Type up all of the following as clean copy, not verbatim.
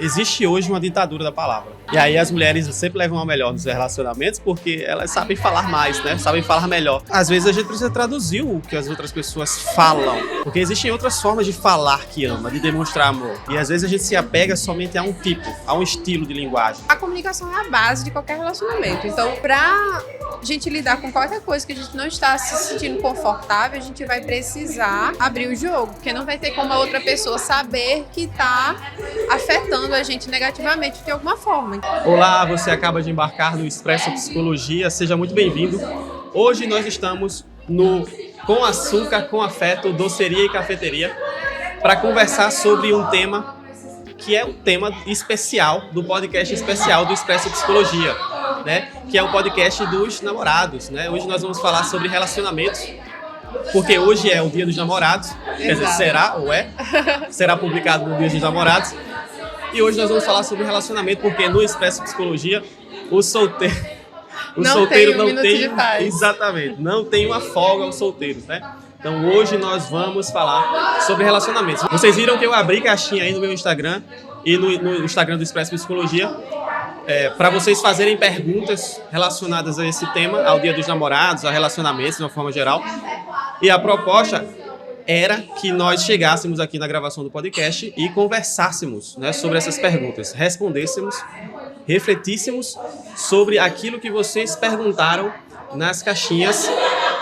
existe hoje uma ditadura da palavra. E aí as mulheres sempre levam a melhor nos relacionamentos porque elas sabem falar mais, né? Sabem falar melhor. Às vezes a gente precisa traduzir o que as outras pessoas falam, porque existem outras formas de falar que ama, de demonstrar amor. E às vezes a gente se apega somente a um tipo, a um estilo de linguagem. A comunicação é a base de qualquer relacionamento. Então, pra gente lidar com qualquer coisa que a gente não está se sentindo confortável, a gente vai precisar abrir o jogo, porque não vai ter como a outra pessoa saber que está afetando a gente negativamente de alguma forma. Olá, você acaba de embarcar no Expresso Psicologia, seja muito bem-vindo. Hoje nós estamos no Com Açúcar, Com Afeto, Doceria e Cafeteria, para conversar sobre um tema que é um tema especial do podcast especial do Expresso Psicologia, né? Que é o podcast dos namorados, né? Hoje nós vamos falar sobre relacionamentos, porque hoje é o Dia dos Namorados, quer dizer, será ou é? Será publicado no Dia dos Namorados. E hoje nós vamos falar sobre relacionamento, porque no Expresso Psicologia, o solteiro não tem, exatamente, não tem uma folga aos solteiros, né? Então hoje nós vamos falar sobre relacionamentos. Vocês viram que eu abri caixinha aí no meu Instagram e no Instagram do Expresso Psicologia para vocês fazerem perguntas relacionadas a esse tema, ao Dia dos Namorados, a relacionamentos de uma forma geral. E a proposta era que nós chegássemos aqui na gravação do podcast e conversássemos, né, sobre essas perguntas, respondêssemos, refletíssemos sobre aquilo que vocês perguntaram nas caixinhas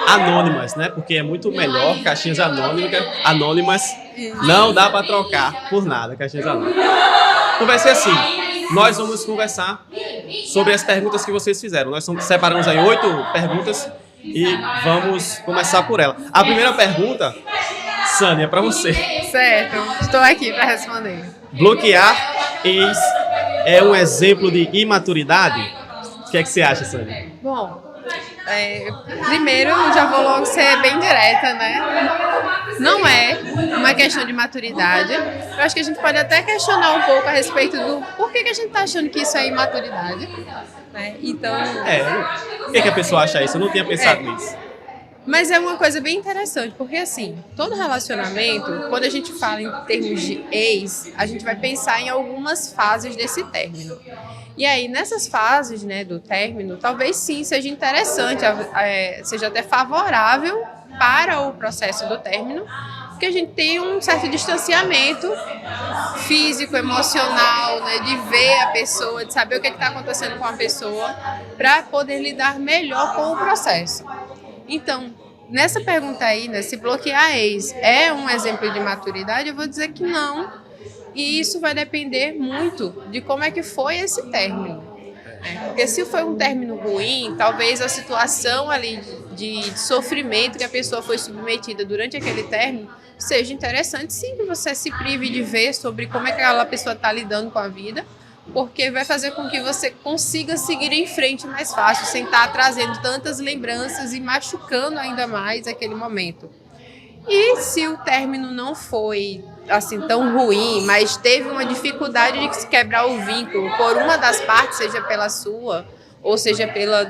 anônimas, né? Porque é muito melhor caixinhas anônimas, não dá para trocar por nada caixinhas anônimas. Então vai ser assim, nós vamos conversar sobre as perguntas que vocês fizeram. Nós separamos aí 8 perguntas e vamos começar por ela. A primeira pergunta, Sânia, é para você. Certo, estou aqui para responder. Bloquear ex é um exemplo de imaturidade? O que é que você acha, Sânia? Bom, primeiro já vou logo ser bem direta, né? Não é uma questão de maturidade. Eu acho que a gente pode até questionar um pouco a respeito do por que a gente está achando que isso é imaturidade, né? Então... Por que a pessoa acha isso? Eu não tinha pensado nisso. Mas é uma coisa bem interessante, porque assim, todo relacionamento, quando a gente fala em termos de ex, a gente vai pensar em algumas fases desse término. E aí, nessas fases, né, do término, talvez sim seja interessante, seja até favorável para o processo do término, porque a gente tem um certo distanciamento físico, emocional, né, de ver a pessoa, de saber o que está acontecendo com a pessoa, para poder lidar melhor com o processo. Então, nessa pergunta aí, né, se bloquear ex é um exemplo de maturidade, eu vou dizer que não. E isso vai depender muito de como é que foi esse término. Porque se foi um término ruim, talvez a situação ali de sofrimento que a pessoa foi submetida durante aquele término seja interessante, sim, que você se prive de ver sobre como é que aquela pessoa está lidando com a vida, porque vai fazer com que você consiga seguir em frente mais fácil, sem estar trazendo tantas lembranças e machucando ainda mais aquele momento. E se o término não foi assim tão ruim, mas teve uma dificuldade de se quebrar o vínculo por uma das partes, seja pela sua ou seja pela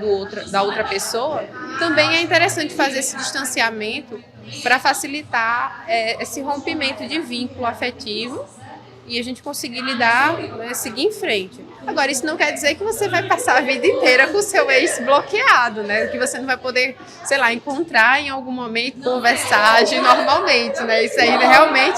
da outra pessoa, também é interessante fazer esse distanciamento para facilitar esse rompimento de vínculo afetivo e a gente conseguir lidar, né, seguir em frente. Agora, isso não quer dizer que você vai passar a vida inteira com o seu ex bloqueado, né? Que você não vai poder, sei lá, encontrar em algum momento, conversar, agir normalmente, né? Isso aí, realmente,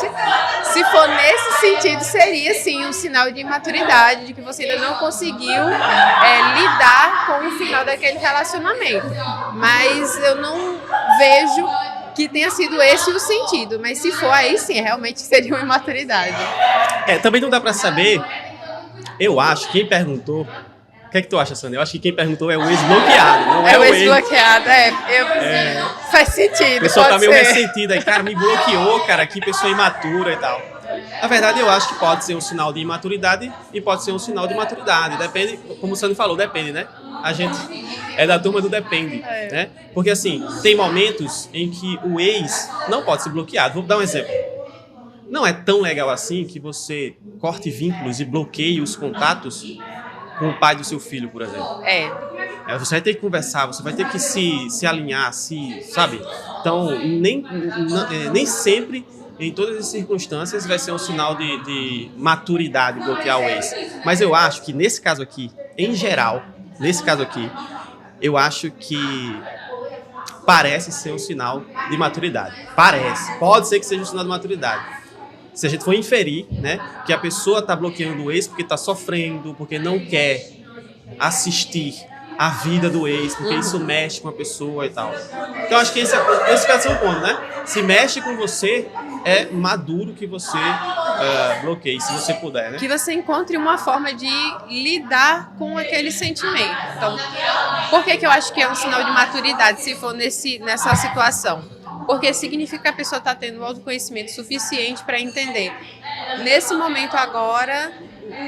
se for nesse sentido, seria, sim, um sinal de imaturidade, de que você ainda não conseguiu lidar com o final daquele relacionamento. Mas eu não vejo que tenha sido esse o sentido, mas se for aí sim, realmente seria uma imaturidade. Também não dá pra saber, eu acho, quem perguntou, o que é que tu acha, Sânia? Eu acho que quem perguntou é o ex-bloqueado, não é o ex... ex-bloqueado, faz sentido, a pessoa tá meio ressentida aí, cara, me bloqueou, cara, que pessoa imatura e tal. Na verdade, eu acho que pode ser um sinal de imaturidade e pode ser um sinal de maturidade, depende, como o Sânia falou, depende, né? A gente é da turma do depende, né? Porque assim, tem momentos em que o ex não pode ser bloqueado. Vou dar um exemplo. Não é tão legal assim que você corte vínculos e bloqueie os contatos com o pai do seu filho, por exemplo. Você vai ter que conversar, você vai ter que se alinhar, sabe? Então, nem sempre em todas as circunstâncias, vai ser um sinal de maturidade bloquear o ex. Mas eu acho que nesse caso aqui, em geral, eu acho que parece ser um sinal de maturidade. Parece. Pode ser que seja um sinal de maturidade. Se a gente for inferir, né, que a pessoa está bloqueando o ex porque está sofrendo, porque não quer assistir a vida do ex, porque isso mexe com a pessoa e tal. Então, acho que esse pode ser um ponto, né? Se mexe com você, é maduro que você bloqueie, se você puder, né? Que você encontre uma forma de lidar com aquele sentimento. Então, por que eu acho que é um sinal de maturidade, se for nessa situação? Porque significa que a pessoa está tendo autoconhecimento suficiente para entender. Nesse momento agora,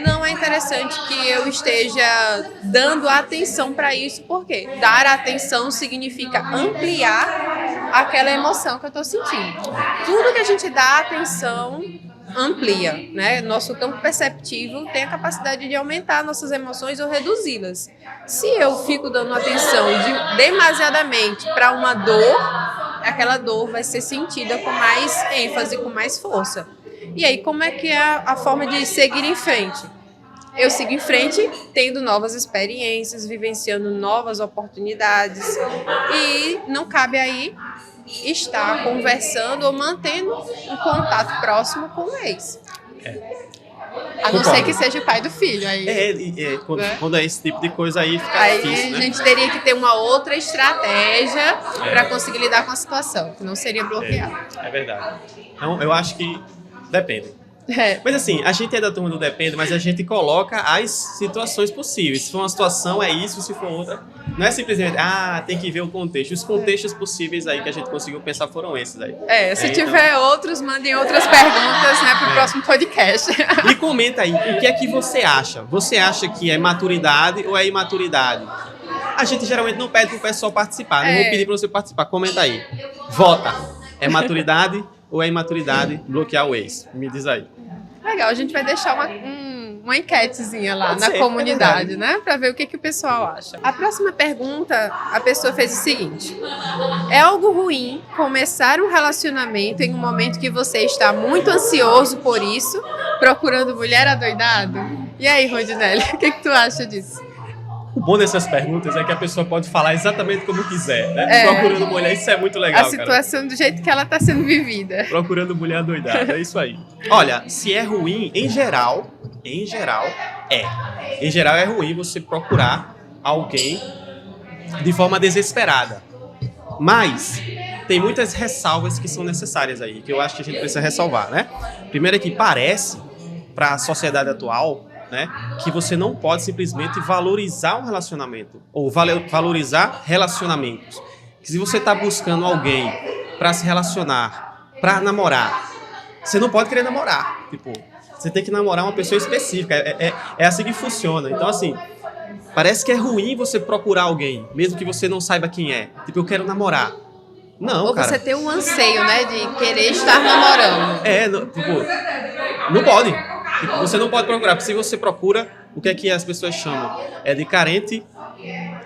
não é interessante que eu esteja dando atenção para isso, porque dar atenção significa ampliar aquela emoção que eu estou sentindo. Tudo que a gente dá atenção amplia, né? Nosso campo perceptivo tem a capacidade de aumentar nossas emoções ou reduzi-las. Se eu fico dando atenção demasiadamente para uma dor, aquela dor vai ser sentida com mais ênfase, com mais força. E aí, como é que é a forma de seguir em frente? Eu sigo em frente, tendo novas experiências, vivenciando novas oportunidades. E não cabe aí estar conversando ou mantendo um contato próximo com o ex. A não ser que seja o pai do filho. Aí, quando é esse tipo de coisa aí, fica difícil, né? A gente teria que ter uma outra estratégia para conseguir lidar com a situação, que não seria bloquear. É verdade. Então, eu acho que depende. Mas assim, a gente é da turma do depende, mas a gente coloca as situações possíveis. Se for uma situação, é isso, se for outra. Não é simplesmente, tem que ver o contexto. Os contextos possíveis aí que a gente conseguiu pensar foram esses aí. Se tiver outros, mandem outras perguntas, né, pro próximo podcast. E comenta aí, o que é que você acha? Você acha que é maturidade ou é imaturidade? A gente geralmente não pede pro pessoal participar, não vou pedir pra você participar. Comenta aí. Vota. É maturidade ou é imaturidade bloquear o ex? Me diz aí. Legal, a gente vai deixar uma enquetezinha lá na comunidade, né? Pra ver o que o pessoal acha. A próxima pergunta, a pessoa fez o seguinte: é algo ruim começar um relacionamento em um momento que você está muito ansioso por isso, procurando mulher adoidado? E aí, Rondinelli, o que tu acha disso? O bom dessas perguntas é que a pessoa pode falar exatamente como quiser, né? Procurando mulher, isso é muito legal, a situação, cara, do jeito que ela está sendo vivida. Procurando mulher adoidada, é isso aí. Olha, se é ruim, em geral é. Em geral é ruim você procurar alguém de forma desesperada. Mas tem muitas ressalvas que são necessárias aí, que eu acho que a gente precisa ressalvar, né? Primeiro é que parece, para a sociedade atual, né, que você não pode simplesmente valorizar um relacionamento ou valorizar relacionamentos. Que se você está buscando alguém para se relacionar, para namorar, você não pode querer namorar. Tipo, você tem que namorar uma pessoa específica. É assim que funciona. Então, assim, parece que é ruim você procurar alguém, mesmo que você não saiba quem é. Tipo, eu quero namorar. Não, ou cara. Você tem um anseio, né, de querer estar namorando. Não pode. Você não pode procurar, porque se você procura, o que é que as pessoas chamam? É de carente,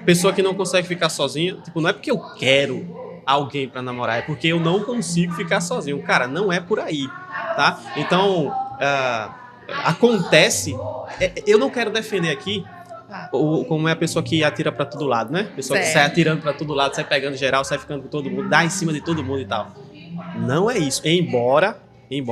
pessoa que não consegue ficar sozinha. Tipo, não é porque eu quero alguém para namorar, é porque eu não consigo ficar sozinho. Cara, não é por aí, tá? Então, acontece. Eu não quero defender aqui como é a pessoa que atira para todo lado, né? Pessoa que sai atirando para todo lado, sai pegando geral, sai ficando com todo mundo, dá em cima de todo mundo e tal. Não é isso. Embora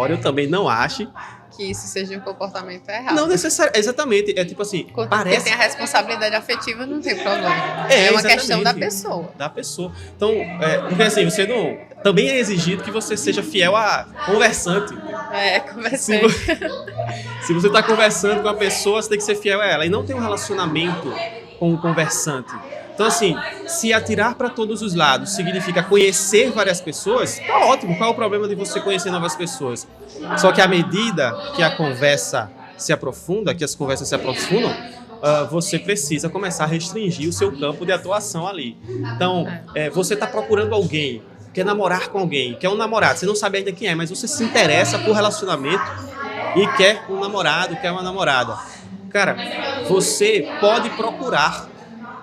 eu também não ache que isso seja um comportamento errado. Não necessariamente, exatamente. É tipo assim, parece... Porque tem a responsabilidade afetiva, não tem problema. É uma questão da pessoa. Da pessoa. Então, porque assim, você não... Também é exigido que você seja fiel a conversante. Conversante. Se você está conversando com a pessoa, você tem que ser fiel a ela. E não tem um relacionamento com o conversante. Então, assim, se atirar para todos os lados significa conhecer várias pessoas, tá ótimo. Qual é o problema de você conhecer novas pessoas? Só que à medida que a conversa se aprofunda, que as conversas se aprofundam, você precisa começar a restringir o seu campo de atuação ali. Então, você está procurando alguém, quer namorar com alguém, quer um namorado, você não sabe ainda quem é, mas você se interessa por relacionamento e quer um namorado, quer uma namorada. Cara, você pode procurar.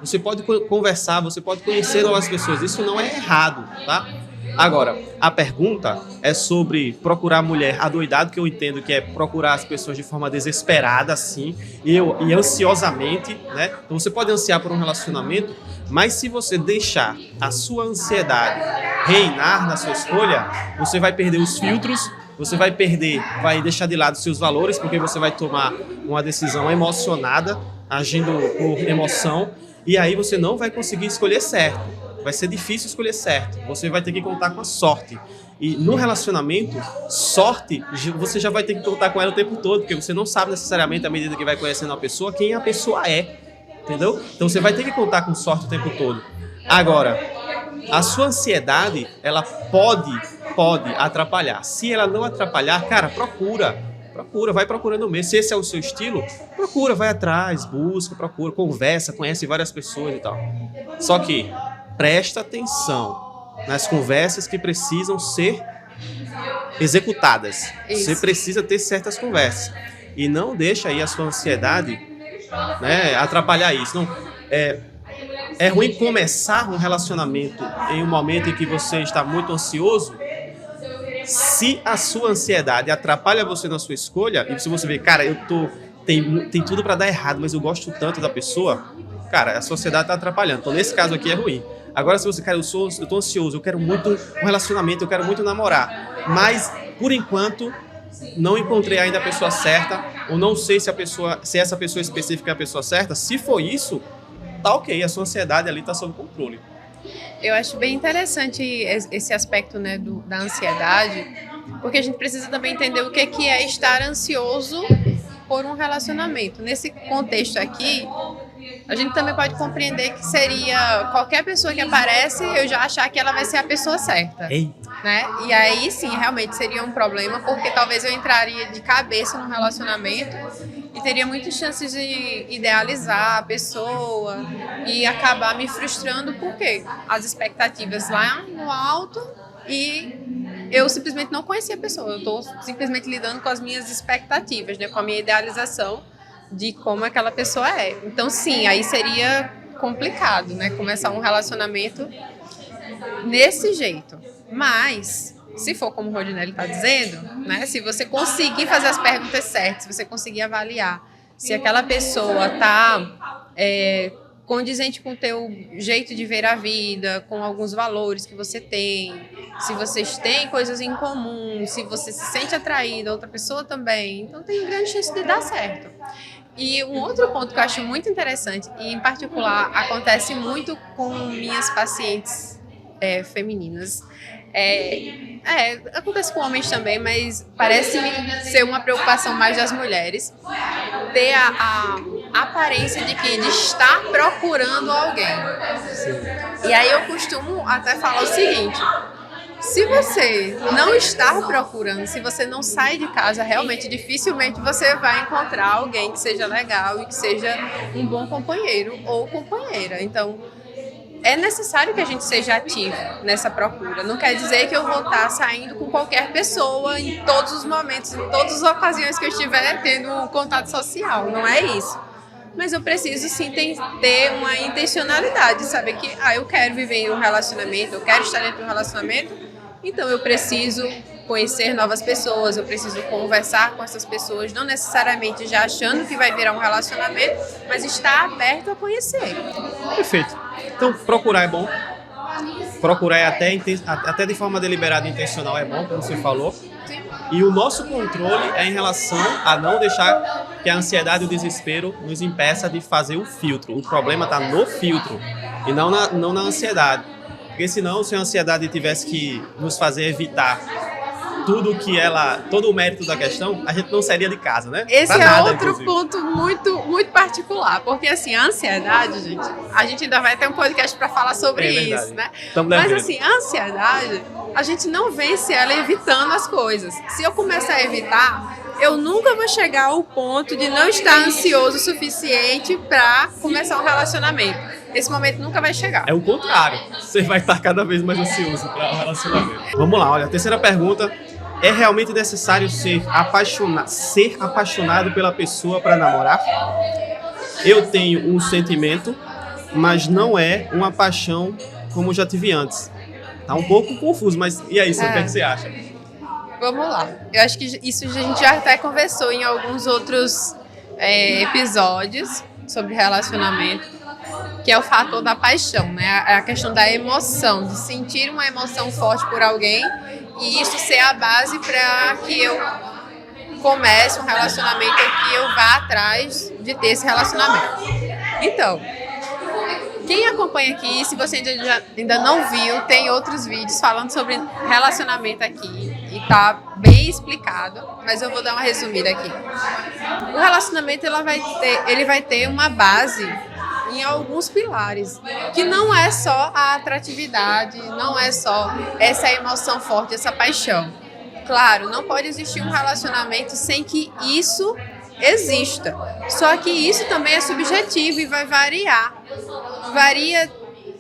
Você pode conversar, você pode conhecer novas pessoas. Isso não é errado, tá? Agora, a pergunta é sobre procurar a mulher adoidado, que eu entendo que é procurar as pessoas de forma desesperada, assim, e ansiosamente, né? Então você pode ansiar por um relacionamento, mas se você deixar a sua ansiedade reinar na sua escolha, você vai perder os filtros, você vai deixar de lado seus valores, porque você vai tomar uma decisão emocionada, agindo por emoção, e aí você não vai conseguir escolher certo. Vai ser difícil escolher certo. Você vai ter que contar com a sorte. E no relacionamento, sorte, você já vai ter que contar com ela o tempo todo, porque você não sabe necessariamente, à medida que vai conhecendo a pessoa, quem a pessoa é. Entendeu? Então você vai ter que contar com sorte o tempo todo. Agora, a sua ansiedade, ela pode atrapalhar. Se ela não atrapalhar, cara, procura, vai procurando mesmo. Se esse é o seu estilo, procura, vai atrás, busca, procura, conversa, conhece várias pessoas e tal. Só que presta atenção nas conversas que precisam ser executadas. Isso. Você precisa ter certas conversas. E não deixa aí a sua ansiedade, né, atrapalhar isso. Não, é ruim começar um relacionamento em um momento em que você está muito ansioso. Se a sua ansiedade atrapalha você na sua escolha, e se você vê, cara, tem tudo para dar errado, mas eu gosto tanto da pessoa, cara, a sua ansiedade está atrapalhando. Então, nesse caso aqui é ruim. Agora, se você, cara, eu tô ansioso, eu quero muito um relacionamento, eu quero muito namorar, mas, por enquanto, não encontrei ainda a pessoa certa, ou não sei se essa pessoa específica é a pessoa certa. Se for isso, tá ok, a sua ansiedade ali tá sob controle. Eu acho bem interessante esse aspecto, né, da ansiedade, porque a gente precisa também entender o que é estar ansioso por um relacionamento. Nesse contexto aqui, a gente também pode compreender que seria qualquer pessoa que aparece, eu já achar que ela vai ser a pessoa certa. Né? E aí sim, realmente seria um problema, porque talvez eu entraria de cabeça num relacionamento e teria muitas chances de idealizar a pessoa e acabar me frustrando, porque as expectativas lá no alto e eu simplesmente não conhecia a pessoa. Eu estou simplesmente lidando com as minhas expectativas, né? Com a minha idealização de como aquela pessoa é. Então sim, aí seria complicado, né? Começar um relacionamento nesse jeito. Mas, se for como o Rodinelli está dizendo, né, se você conseguir fazer as perguntas certas, se você conseguir avaliar se aquela pessoa está condizente com o teu jeito de ver a vida, com alguns valores que você tem, se vocês têm coisas em comum, se você se sente atraído a outra pessoa também, então tem grande chance de dar certo. E um outro ponto que eu acho muito interessante, e em particular acontece muito com minhas pacientes femininas, acontece com homens também, mas parece ser uma preocupação mais das mulheres, ter a aparência de estar procurando alguém. Sim. E aí eu costumo até falar o seguinte: se você não está procurando, se você não sai de casa, realmente dificilmente você vai encontrar alguém que seja legal e que seja um bom companheiro ou companheira. Então, é necessário que a gente seja ativo nessa procura. Não quer dizer que eu vou estar saindo com qualquer pessoa em todos os momentos, em todas as ocasiões que eu estiver tendo um contato social. Não é isso. Mas eu preciso sim ter uma intencionalidade, saber que eu quero viver em um relacionamento, eu quero estar dentro de um relacionamento, então eu preciso conhecer novas pessoas, eu preciso conversar com essas pessoas, não necessariamente já achando que vai virar um relacionamento, mas estar aberto a conhecer. Perfeito. Então, procurar é bom. Procurar até de forma deliberada e intencional é bom, como você falou. Sim. E o nosso controle é em relação a não deixar que a ansiedade e o desespero nos impeça de fazer o filtro. O problema está no filtro e não na ansiedade. Porque senão, se a ansiedade tivesse que nos fazer evitar todo o mérito da questão, a gente não sairia de casa, né? Esse é outro ponto muito, muito particular, porque assim, a ansiedade, gente, a gente ainda vai ter um podcast para falar sobre isso, né? Mas assim, a ansiedade, a gente não vence ela evitando as coisas. Se eu começar a evitar, eu nunca vou chegar ao ponto de não estar ansioso o suficiente para começar um relacionamento. Esse momento nunca vai chegar. É o contrário. Você vai estar cada vez mais ansioso para o relacionamento. Vamos lá, olha, a terceira pergunta. É realmente necessário ser apaixonado pela pessoa para namorar? Eu tenho um sentimento, mas não é uma paixão como já tive antes. Tá um pouco confuso, mas e aí, Sam, o que é que você acha? Vamos lá. Eu acho que isso a gente já até conversou em alguns outros episódios sobre relacionamento, que é o fator da paixão, né? A questão da emoção, de sentir uma emoção forte por alguém e isso ser a base para que eu comece um relacionamento, que eu vá atrás de ter esse relacionamento. Então, quem acompanha aqui, se você ainda não viu, tem outros vídeos falando sobre relacionamento aqui e tá bem explicado, mas eu vou dar uma resumida aqui. O relacionamento ele vai ter uma base em alguns pilares, que não é só a atratividade, não é só essa emoção forte, essa paixão. Claro, não pode existir um relacionamento sem que isso exista. Só que isso também é subjetivo e vai variar. Varia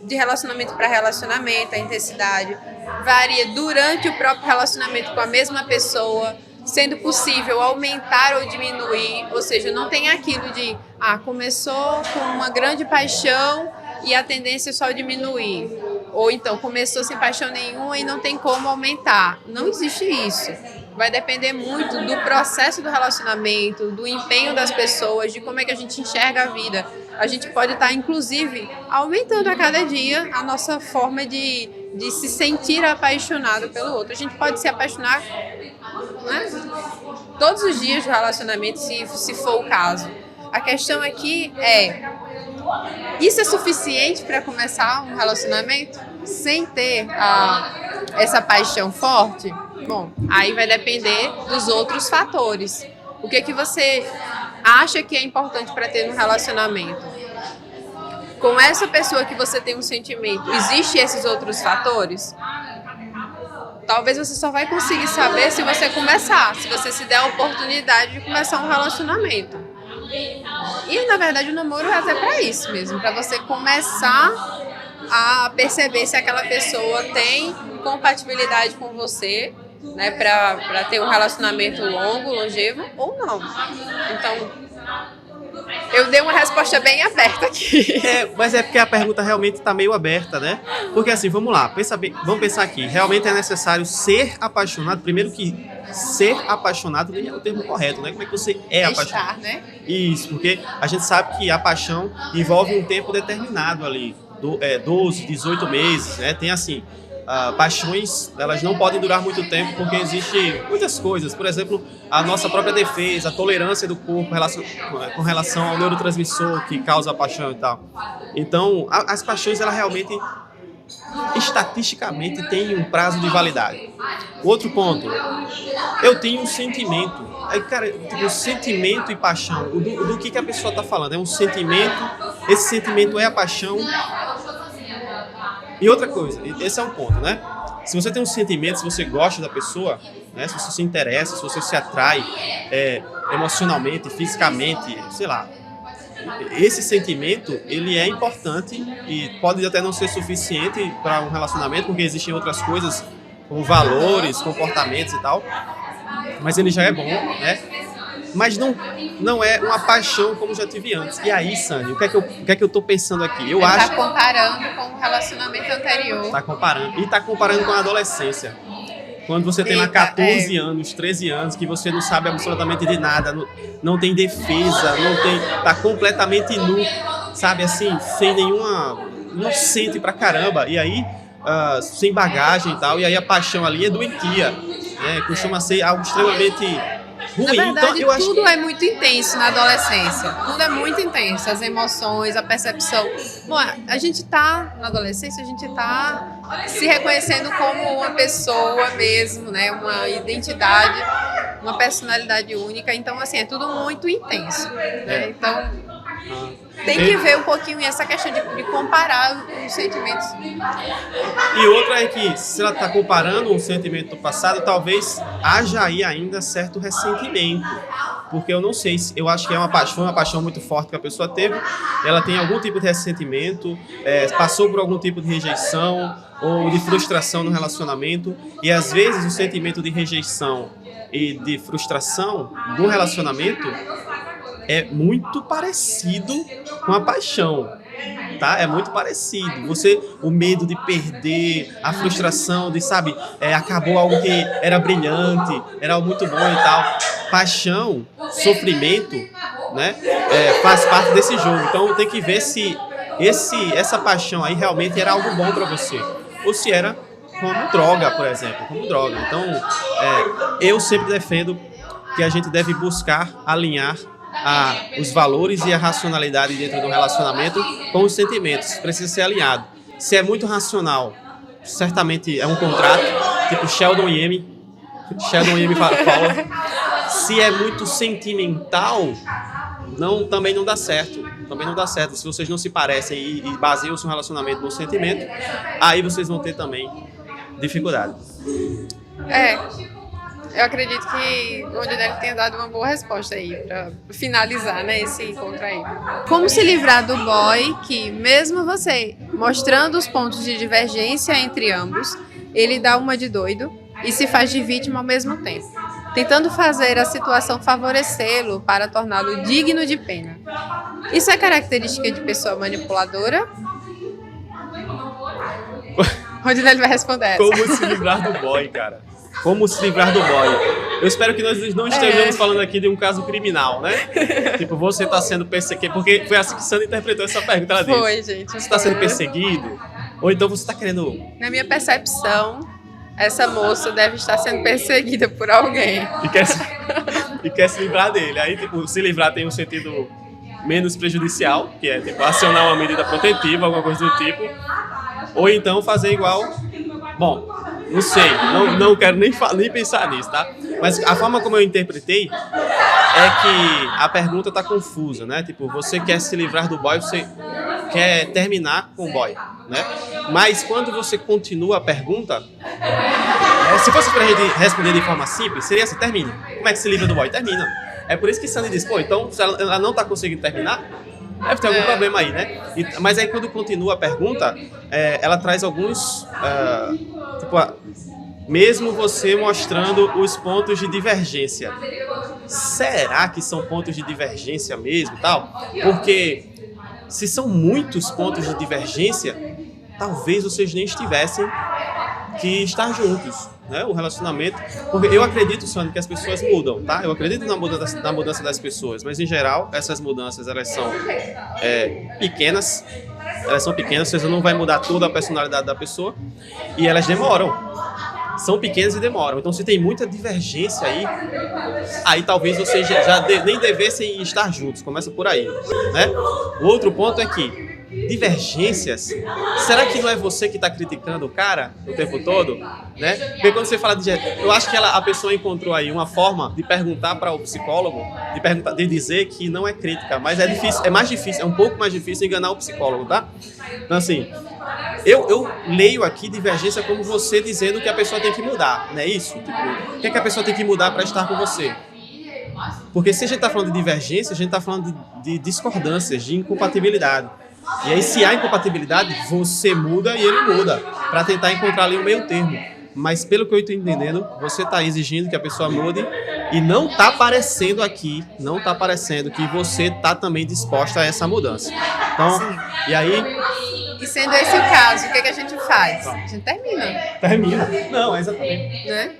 de relacionamento para relacionamento, a intensidade. Varia durante o próprio relacionamento com a mesma pessoa, sendo possível aumentar ou diminuir. Ou seja, não tem aquilo de começou com uma grande paixão e a tendência é só diminuir. Ou então, começou sem paixão nenhuma e não tem como aumentar. Não existe isso. Vai depender muito do processo do relacionamento, do empenho das pessoas, de como é que a gente enxerga a vida. A gente pode estar, inclusive, aumentando a cada dia a nossa forma de se sentir apaixonado pelo outro. A gente pode se apaixonar, né, todos os dias do relacionamento, se for o caso. A questão aqui isso é suficiente para começar um relacionamento sem ter essa paixão forte? Bom, aí vai depender dos outros fatores. O que você acha que é importante para ter um relacionamento? Com essa pessoa que você tem um sentimento, existem esses outros fatores? Talvez você só vai conseguir saber se você começar, se você se der a oportunidade de começar um relacionamento. E, na verdade, o namoro é até para isso mesmo, para você começar a perceber se aquela pessoa tem compatibilidade com você, né, para ter um relacionamento longevo ou não. Então, eu dei uma resposta bem aberta aqui. Mas é porque a pergunta realmente está meio aberta, né? Porque assim, vamos lá, vamos pensar aqui. Realmente é necessário ser apaixonado. Primeiro que ser apaixonado nem é o termo correto, né? Como é que você é apaixonado? Estar, né? Isso, porque a gente sabe que a paixão envolve um tempo determinado ali, 12, 18 meses, né? Tem assim, paixões, elas não podem durar muito tempo porque existem muitas coisas. Por exemplo, a nossa própria defesa, a tolerância do corpo com relação ao neurotransmissor que causa a paixão e tal. Então, as paixões, elas realmente, estatisticamente, têm um prazo de validade. Outro ponto, eu tenho um sentimento. Aí, cara, tipo, sentimento e paixão, do que a pessoa está falando? É um sentimento, esse sentimento é a paixão. E outra coisa, esse é um ponto, né? Se você tem um sentimento, se você gosta da pessoa, né? Se você se interessa, se você se atrai emocionalmente, fisicamente, sei lá, esse sentimento, ele é importante e pode até não ser suficiente para um relacionamento, porque existem outras coisas, como valores, comportamentos e tal, mas ele já é bom, né? Mas não é uma paixão como já tive antes. E aí, Sani, o que é que eu tô pensando aqui? Ele tá comparando com o relacionamento anterior. Tá comparando. E tá comparando com a adolescência. Quando você tem lá 14 anos, 13 anos, que você não sabe absolutamente de nada, não tem defesa, tá completamente nu, sabe, assim, sem nenhuma, inocente pra caramba. E aí, sem bagagem e tal, e aí a paixão ali é doentia, né? Costuma ser algo extremamente ruim. Na verdade, então, tudo é muito intenso na adolescência. Tudo é muito intenso. As emoções, a percepção. Bom, a gente tá na adolescência, a gente tá se reconhecendo como uma pessoa mesmo, né? Uma identidade, uma personalidade única. Então, assim, é tudo muito intenso, né? Então, tem que ver um pouquinho essa questão de comparar os sentimentos. E outra é que, se ela está comparando um sentimento do passado, talvez haja aí ainda certo ressentimento. Porque eu não sei, eu acho que foi uma paixão muito forte que a pessoa teve, ela tem algum tipo de ressentimento, passou por algum tipo de rejeição ou de frustração no relacionamento, e às vezes o sentimento de rejeição e de frustração do relacionamento é muito parecido com a paixão. tá? É muito parecido. O medo de perder, a frustração de, sabe, acabou algo que era brilhante, era algo muito bom e tal. Paixão, sofrimento, né? Faz parte desse jogo. Então tem que ver se essa paixão aí realmente era algo bom para você. Ou se era como droga, por exemplo. Como droga. Então, eu sempre defendo que a gente deve buscar alinhar os valores e a racionalidade dentro do relacionamento com os sentimentos. Precisa ser alinhado. Se é muito racional, certamente é um contrato, tipo Sheldon Yemi fala. Se é muito sentimental, também não dá certo. Também não dá certo. Se vocês não se parecem e baseiam o seu relacionamento no sentimento, aí vocês vão ter também dificuldade. Eu acredito que o Odinelli tenha dado uma boa resposta aí para finalizar, né, esse encontro aí. Como se livrar do boy que, mesmo você mostrando os pontos de divergência entre ambos, ele dá uma de doido e se faz de vítima ao mesmo tempo, tentando fazer a situação favorecê-lo para torná-lo digno de pena. Isso é característica de pessoa manipuladora? O Odinelli vai responder essa. Como se livrar do boy, cara? Como se livrar do boy? Eu espero que nós não estejamos falando aqui de um caso criminal, né? Tipo, você está sendo perseguido. Porque foi assim que Sandra interpretou essa pergunta. Ela disse: Foi, gente. Você está sendo perseguido? Ou então você está querendo... Na minha percepção, essa moça deve estar sendo perseguida por alguém. E quer se livrar dele. Aí, tipo, se livrar tem um sentido menos prejudicial, que é, tipo, acionar uma medida protetiva, alguma coisa do tipo. Ou então fazer igual... Bom, não sei, não quero nem pensar nisso, tá? Mas a forma como eu interpretei é que a pergunta tá confusa, né? Tipo, você quer se livrar do boy, você quer terminar com o boy, né? Mas quando você continua a pergunta, se fosse pra gente responder de forma simples, seria assim: termina. Como é que se livra do boy? Termina. É por isso que Sandy diz: pô, então se ela não tá conseguindo terminar, deve ter algum problema aí, né? Mas aí quando continua a pergunta, ela traz alguns... mesmo você mostrando os pontos de divergência. Será que são pontos de divergência mesmo, tal? Porque se são muitos pontos de divergência, talvez vocês nem estivessem que estar juntos, né? O relacionamento... Porque eu acredito, Sônia, que as pessoas mudam, tá? Eu acredito na mudança das pessoas, mas em geral, essas mudanças, elas são pequenas. Elas são pequenas, você não vai mudar toda a personalidade da pessoa. E elas demoram. São pequenas e demoram. Então, se tem muita divergência aí talvez vocês nem devessem estar juntos. Começa por aí, né? O outro ponto é que divergências, será que não é você que está criticando o cara o tempo todo, né? Porque quando você fala eu acho que a pessoa encontrou aí uma forma de perguntar para o psicólogo, de dizer que não é crítica, mas é difícil, é um pouco mais difícil enganar o psicólogo, tá? Então, assim, eu leio aqui divergência como você dizendo que a pessoa tem que mudar, não é isso? Tipo, o que é que a pessoa tem que mudar para estar com você? Porque se a gente está falando de divergência, a gente está falando de discordâncias, de incompatibilidade. E aí, se há incompatibilidade, você muda e ele muda, para tentar encontrar ali um meio termo. Mas, pelo que eu estou entendendo, você está exigindo que a pessoa mude e não está parecendo que você está também disposta a essa mudança. Então, sim. E aí... E sendo esse o caso, o que a gente faz? A gente termina. Termina. Não, exatamente. Né?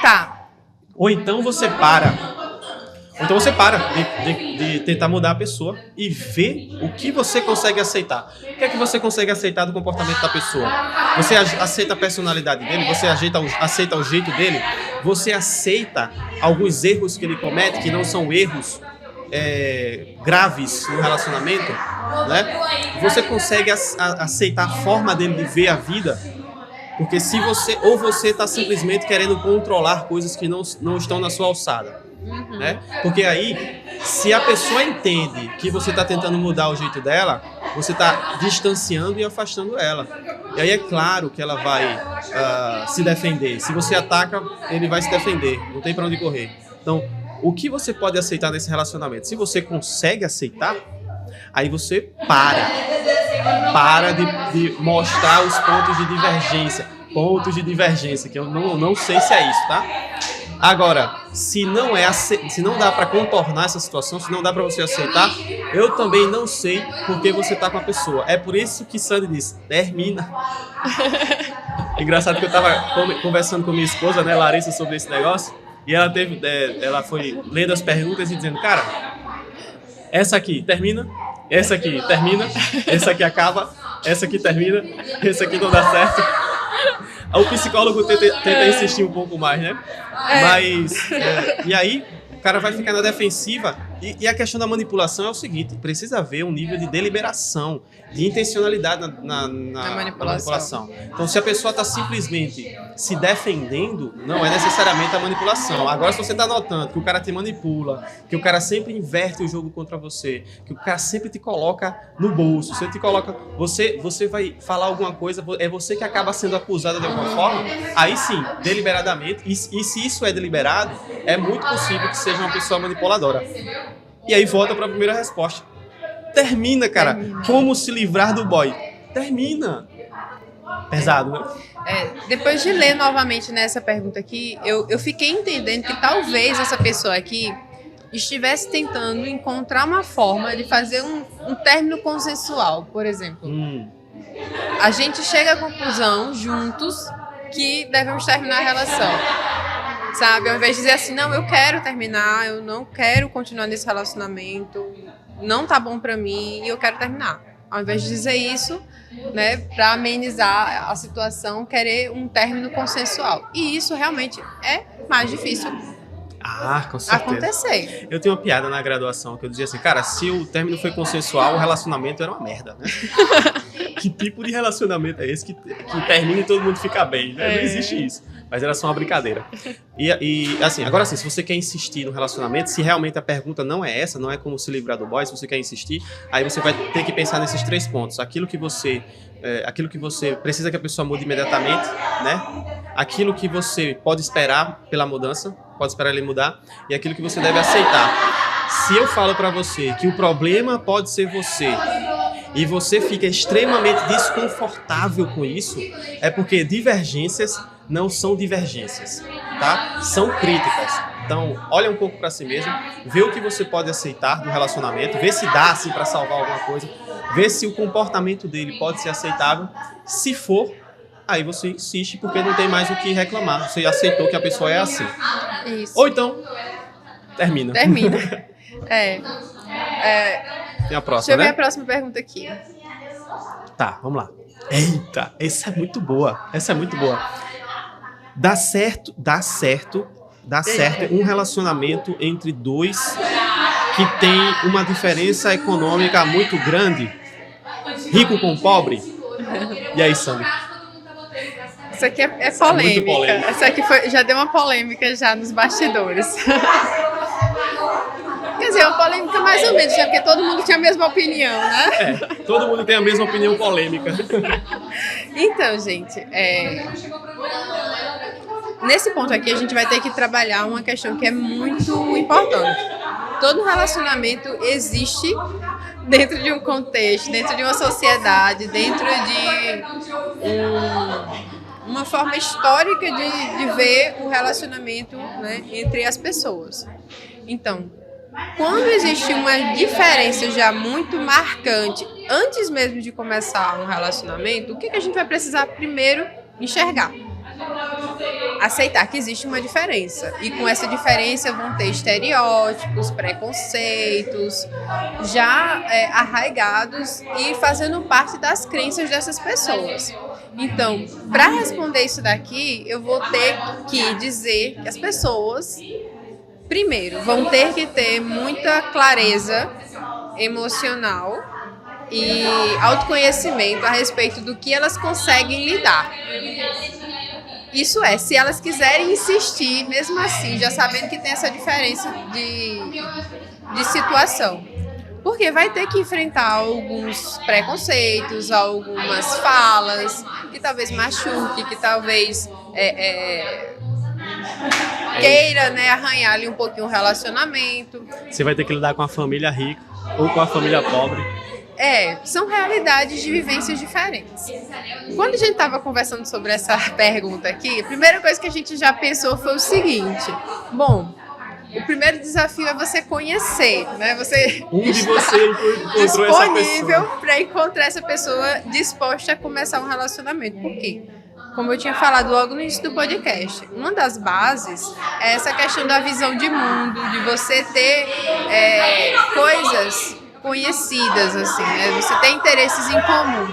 Tá. Ou então você para de tentar mudar a pessoa e ver o que você consegue aceitar. O que é que você consegue aceitar do comportamento da pessoa? Você aceita a personalidade dele? Você aceita o jeito dele? Você aceita alguns erros que ele comete, que não são erros graves no relacionamento? Né? Você consegue aceitar a forma dele de ver a vida? Porque se você está simplesmente querendo controlar coisas que não estão na sua alçada. Né? Porque aí, se a pessoa entende que você está tentando mudar o jeito dela, você está distanciando e afastando ela. E aí é claro que ela vai se defender. Se você ataca, ele vai se defender. Não tem para onde correr. Então, o que você pode aceitar nesse relacionamento? Se você consegue aceitar, aí você para de mostrar os pontos de divergência. Pontos de divergência, que eu não sei se é isso, tá? Agora, se não dá para contornar essa situação, se não dá para você aceitar, eu também não sei por que você tá com a pessoa. É por isso que Sandy disse, termina. Engraçado que eu tava conversando com minha esposa, né, Larissa, sobre esse negócio, e ela foi lendo as perguntas e dizendo, cara, essa aqui termina, essa aqui termina, essa aqui acaba, essa aqui termina, essa aqui não dá certo. O psicólogo tenta insistir um pouco mais, né? Mas, e aí, o cara vai ficar na defensiva. E a questão da manipulação é o seguinte, precisa haver um nível de deliberação, de intencionalidade na manipulação. Então, se a pessoa está simplesmente se defendendo, não é necessariamente a manipulação. Agora, se você está notando que o cara te manipula, que o cara sempre inverte o jogo contra você, que o cara sempre te coloca no bolso, você vai falar alguma coisa, é você que acaba sendo acusada de alguma forma, aí sim, deliberadamente, e se isso é deliberado, é muito possível que seja uma pessoa manipuladora. E aí volta para a primeira resposta. Termina, cara. Como se livrar do boy? Termina. Pesado, né? Depois de ler novamente nessa pergunta aqui, eu fiquei entendendo que talvez essa pessoa aqui estivesse tentando encontrar uma forma de fazer um término consensual, por exemplo. A gente chega à conclusão, juntos, que devemos terminar a relação. Sabe, ao invés de dizer assim, não, eu quero terminar, eu não quero continuar nesse relacionamento, não tá bom pra mim e eu quero terminar. Ao invés de dizer isso, né, pra amenizar a situação, querer um término consensual. E isso realmente é mais difícil com certeza. Acontecer. Eu tenho uma piada na graduação que eu dizia assim, cara, se o término foi consensual, o relacionamento era uma merda, né? Que tipo de relacionamento é esse que termina e todo mundo fica bem, né? Não existe isso. Mas era só uma brincadeira. E assim, agora sim, se você quer insistir no relacionamento, se realmente a pergunta não é essa, não é como se livrar do boy, se você quer insistir, aí você vai ter que pensar nesses 3 pontos. Aquilo que você precisa que a pessoa mude imediatamente, né? Aquilo que você pode esperar pela mudança, pode esperar ele mudar, e aquilo que você deve aceitar. Se eu falo pra você que o problema pode ser você, e você fica extremamente desconfortável com isso, é porque divergências não são divergências, tá? São críticas. Então, olha um pouco para si mesmo, vê o que você pode aceitar do relacionamento, vê se dá assim para salvar alguma coisa, vê se o comportamento dele pode ser aceitável. Se for, aí você insiste porque não tem mais o que reclamar. Você aceitou que a pessoa é assim. Isso. Ou então, termina. Tem a próxima, deixa eu ver né? a próxima pergunta aqui. Tá, vamos lá. Eita, essa é muito boa. Dá certo um relacionamento entre dois que tem uma diferença econômica muito grande? Rico com pobre? E aí, Sandy? Isso aqui é polêmica. polêmica. Isso aqui já deu uma polêmica já nos bastidores. Quer dizer, uma polêmica mais ou menos, já porque todo mundo tinha a mesma opinião, né? Todo mundo tem a mesma opinião polêmica. Então, gente, nesse ponto aqui a gente vai ter que trabalhar uma questão que é muito importante. Todo relacionamento existe dentro de um contexto, dentro de uma sociedade, dentro de uma forma histórica de ver o relacionamento, né, entre as pessoas. Então, quando existe uma diferença já muito marcante, antes mesmo de começar um relacionamento, o que a gente vai precisar primeiro enxergar? Aceitar que existe uma diferença. E com essa diferença vão ter estereótipos, preconceitos, já arraigados e fazendo parte das crenças dessas pessoas. Então, para responder isso daqui, eu vou ter que dizer que as pessoas, primeiro, vão ter que ter muita clareza emocional e autoconhecimento a respeito do que elas conseguem lidar. Isso é, se elas quiserem insistir, mesmo assim, já sabendo que tem essa diferença de situação. Porque vai ter que enfrentar alguns preconceitos, algumas falas que talvez machuque, que talvez queira, né, arranhar ali um pouquinho o relacionamento. Você vai ter que lidar com a família rica ou com a família pobre. São realidades de vivências diferentes. Quando a gente estava conversando sobre essa pergunta aqui, a primeira coisa que a gente já pensou foi o seguinte: bom, o primeiro desafio é você conhecer, né? Você onde você encontrou essa pessoa? Disponível para encontrar essa pessoa disposta a começar um relacionamento. Por quê? Como eu tinha falado logo no início do podcast, uma das bases é essa questão da visão de mundo, de você ter coisas conhecidas, assim, né? Você tem interesses em comum.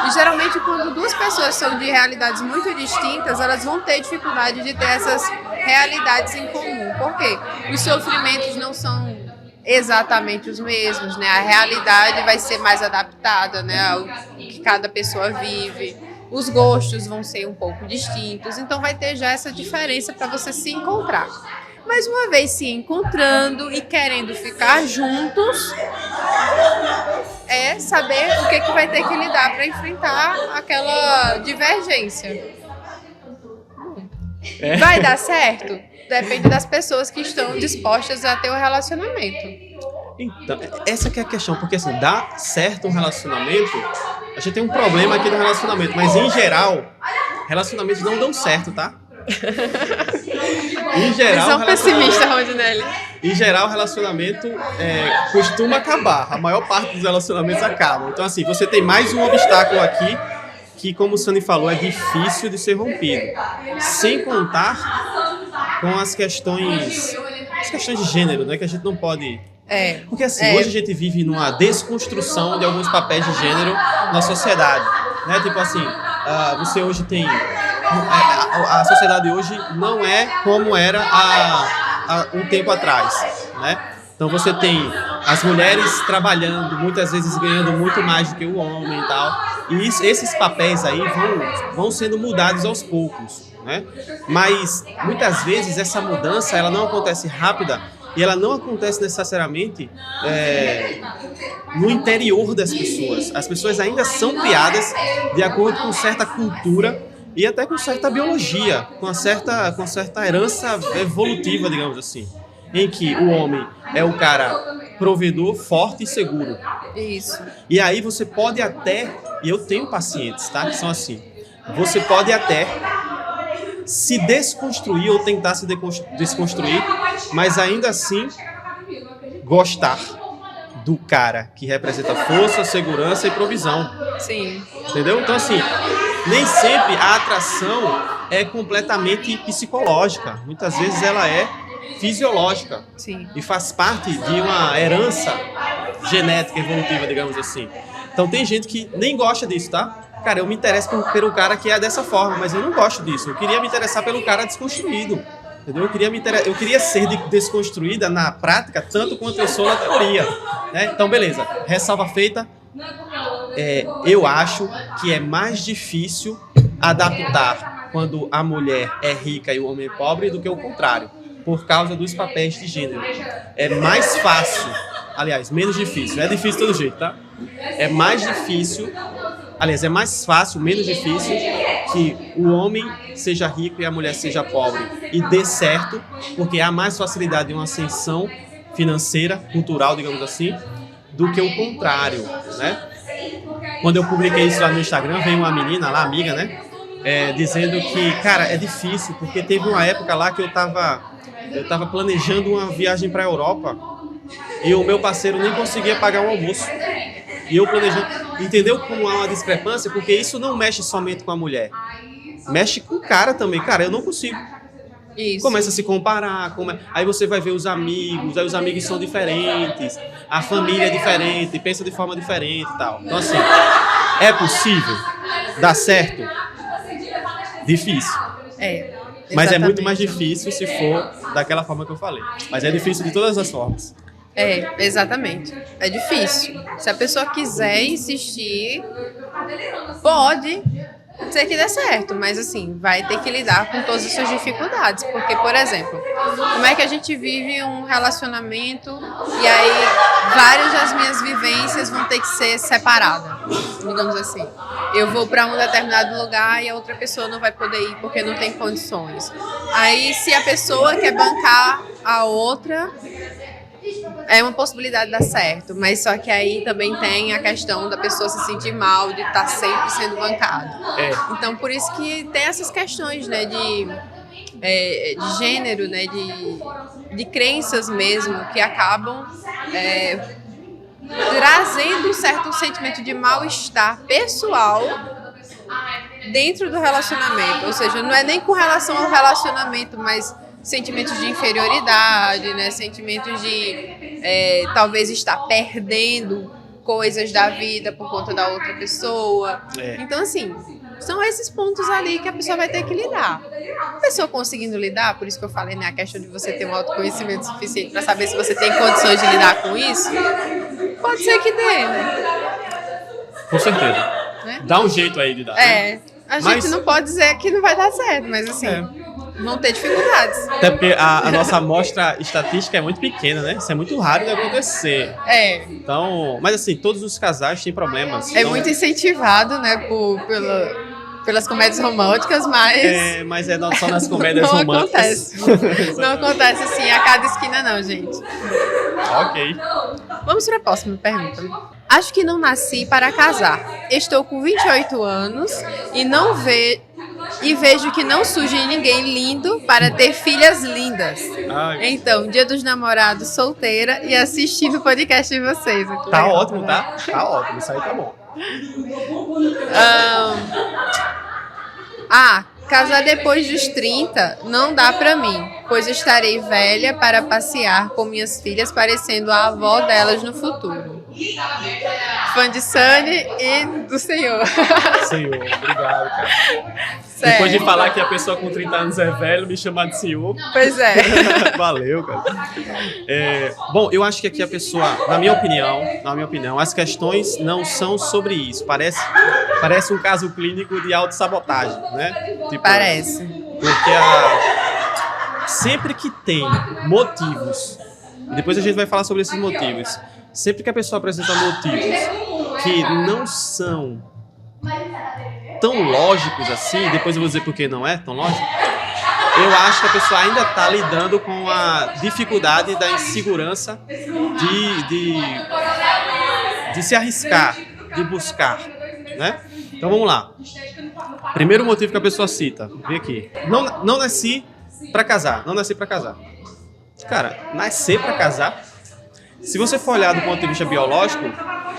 E geralmente quando duas pessoas são de realidades muito distintas, elas vão ter dificuldade de ter essas realidades em comum. Por quê? Os sofrimentos não são exatamente os mesmos, né? A realidade vai ser mais adaptada, né, ao que cada pessoa vive. Os gostos vão ser um pouco distintos, então vai ter já essa diferença para você se encontrar. Mas uma vez se encontrando e querendo ficar juntos, é saber o que vai ter que lidar para enfrentar aquela divergência. Vai dar certo? Depende das pessoas que estão dispostas a ter o relacionamento. Então, essa que é a questão, porque assim, dá certo um relacionamento, a gente tem um problema aqui no relacionamento, mas em geral, relacionamentos não dão certo, tá? Em geral, visão pessimista, Rondinelli. Em geral, o relacionamento costuma acabar. A maior parte dos relacionamentos acabam. Então, assim, você tem mais um obstáculo aqui que, como o Sani falou, é difícil de ser rompido. Sem contar com as questões de gênero, né? Que a gente não pode... Porque assim, hoje a gente vive numa desconstrução de alguns papéis de gênero na sociedade, né? Tipo assim, você hoje tem... A sociedade hoje não é como era há um tempo atrás, né? Então você tem as mulheres trabalhando, muitas vezes ganhando muito mais do que o homem e tal. E esses papéis aí vão sendo mudados aos poucos, né? Mas muitas vezes essa mudança ela não acontece rápida e ela não acontece necessariamente no interior das pessoas. As pessoas ainda são criadas de acordo com certa cultura e até com certa biologia, com certa herança evolutiva, digamos assim, em que o homem é o cara provedor, forte e seguro. Isso. E aí você pode até, e eu tenho pacientes, tá, que são assim, você pode até se desconstruir ou tentar se desconstruir, mas ainda assim gostar do cara que representa força, segurança e provisão. Sim. Entendeu? Então, assim, nem sempre a atração é completamente psicológica. Muitas vezes ela é fisiológica. Sim. E faz parte de uma herança genética evolutiva, digamos assim. Então, tem gente que nem gosta disso, tá? Cara, eu me interesso pelo cara que é dessa forma, mas eu não gosto disso. Eu queria me interessar pelo cara desconstruído. Entendeu? Eu queria ser desconstruída na prática tanto quanto eu sou na teoria, né? Então, beleza. Ressalva feita. Eu acho que é mais difícil adaptar quando a mulher é rica e o homem é pobre do que o contrário, por causa dos papéis de gênero. É mais fácil, aliás, menos difícil. É difícil de todo jeito, tá? É mais difícil, aliás, é mais fácil, menos difícil que o homem seja rico e a mulher seja pobre e dê certo, porque há mais facilidade de uma ascensão financeira, cultural, digamos assim, do que o contrário, né? Quando eu publiquei isso lá no Instagram, veio uma menina lá, amiga, né? Dizendo que, cara, é difícil, porque teve uma época lá que eu tava planejando uma viagem para a Europa e o meu parceiro nem conseguia pagar o almoço. E eu planejando... Entendeu como há uma discrepância? Porque isso não mexe somente com a mulher. Mexe com o cara também. Cara, eu não consigo. Isso. Começa a se comparar. Aí você vai ver os amigos. Aí os amigos são diferentes. A família é diferente. Pensa de forma diferente e tal. Então, assim, é possível dar certo? Difícil. Mas é muito mais difícil se for daquela forma que eu falei. Mas é difícil de todas as formas. Exatamente. É difícil. Se a pessoa quiser insistir, pode ser que dê certo, mas assim, vai ter que lidar com todas as suas dificuldades. Porque, por exemplo, como é que a gente vive um relacionamento e aí várias das minhas vivências vão ter que ser separadas, digamos assim. Eu vou para um determinado lugar e a outra pessoa não vai poder ir porque não tem condições. Aí, se a pessoa quer bancar a outra, é uma possibilidade de dar certo, mas só que aí também tem a questão da pessoa se sentir mal, de estar sempre sendo bancado. Então, por isso que tem essas questões, né, de gênero, né, de crenças mesmo, que acabam trazendo um certo sentimento de mal-estar pessoal dentro do relacionamento. Ou seja, não é nem com relação ao relacionamento, mas sentimentos de inferioridade, né? Sentimentos de talvez estar perdendo coisas da vida por conta da outra pessoa. Então, assim, são esses pontos ali que a pessoa vai ter que lidar. A pessoa conseguindo lidar, por isso que eu falei, né, a questão de você ter um autoconhecimento suficiente para saber se você tem condições de lidar com isso, pode ser que dê, né? Com certeza. Dá um jeito aí de dar. A gente não pode dizer que não vai dar certo, mas assim, vão ter dificuldades. Até porque a nossa amostra estatística é muito pequena, né? Isso é muito raro de acontecer. Então, mas assim, todos os casais têm problemas. É muito incentivado, né, pelas comédias românticas, mas... mas só nas comédias românticas. Não acontece assim a cada esquina não, gente. Ok. Vamos para a próxima pergunta. Acho que não nasci para casar. Estou com 28 anos e vejo que não surge ninguém lindo para ter filhas lindas. Então, Dia dos Namorados, solteira e assistindo o podcast de vocês. Tá ótimo, tá? Tá ótimo, isso aí tá bom. Casar depois dos 30 não dá pra mim, pois estarei velha para passear com minhas filhas parecendo a avó delas no futuro. Fã de Sunny e do Senhor. Senhor, obrigado, cara. Sério. Depois de falar que a pessoa com 30 anos é velho, me chamar de senhor. Pois é. Valeu, cara. Bom, eu acho que aqui a pessoa, na minha opinião, as questões não são sobre isso. Parece um caso clínico de autossabotagem, né? Tipo, parece. Porque sempre que tem motivos, e depois a gente vai falar sobre esses motivos, sempre que a pessoa apresenta motivos que não são tão lógicos assim, depois eu vou dizer por que não é tão lógico, eu acho que a pessoa ainda está lidando com a dificuldade da insegurança de se arriscar, de buscar, né? Então vamos lá. Primeiro motivo que a pessoa cita, vem aqui. Não nasci para casar, não nasci para casar. Cara, nascer para casar, se você for olhar do ponto de vista biológico,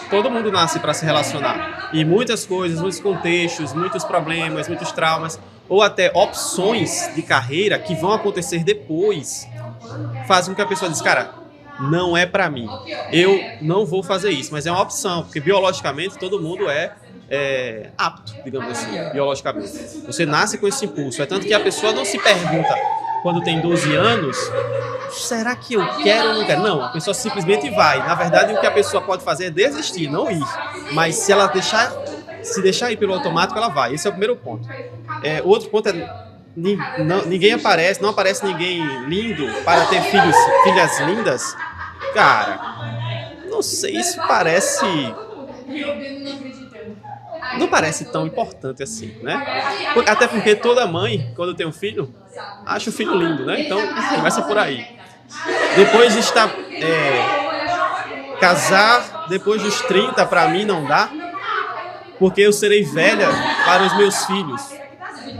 todo mundo nasce para se relacionar. E muitas coisas, muitos contextos, muitos problemas, muitos traumas, ou até opções de carreira que vão acontecer depois, fazem com que a pessoa diz, cara, não é para mim. Eu não vou fazer isso, mas é uma opção, porque biologicamente todo mundo é apto, digamos assim, biologicamente. Você nasce com esse impulso. É tanto que a pessoa não se pergunta, quando tem 12 anos, será que eu quero ou não quero? Não, a pessoa simplesmente vai. Na verdade, o que a pessoa pode fazer é desistir, não ir. Mas se ela se deixar ir pelo automático, ela vai. Esse é o primeiro ponto. O outro ponto não aparece ninguém lindo para ter filhas lindas. Cara, não sei, isso parece... Não parece tão importante assim, né? Até porque toda mãe, quando tem um filho, acha o filho lindo, né? Então, começa por aí. Depois de estar... casar depois dos 30, pra mim, não dá. Porque eu serei velha para os meus filhos.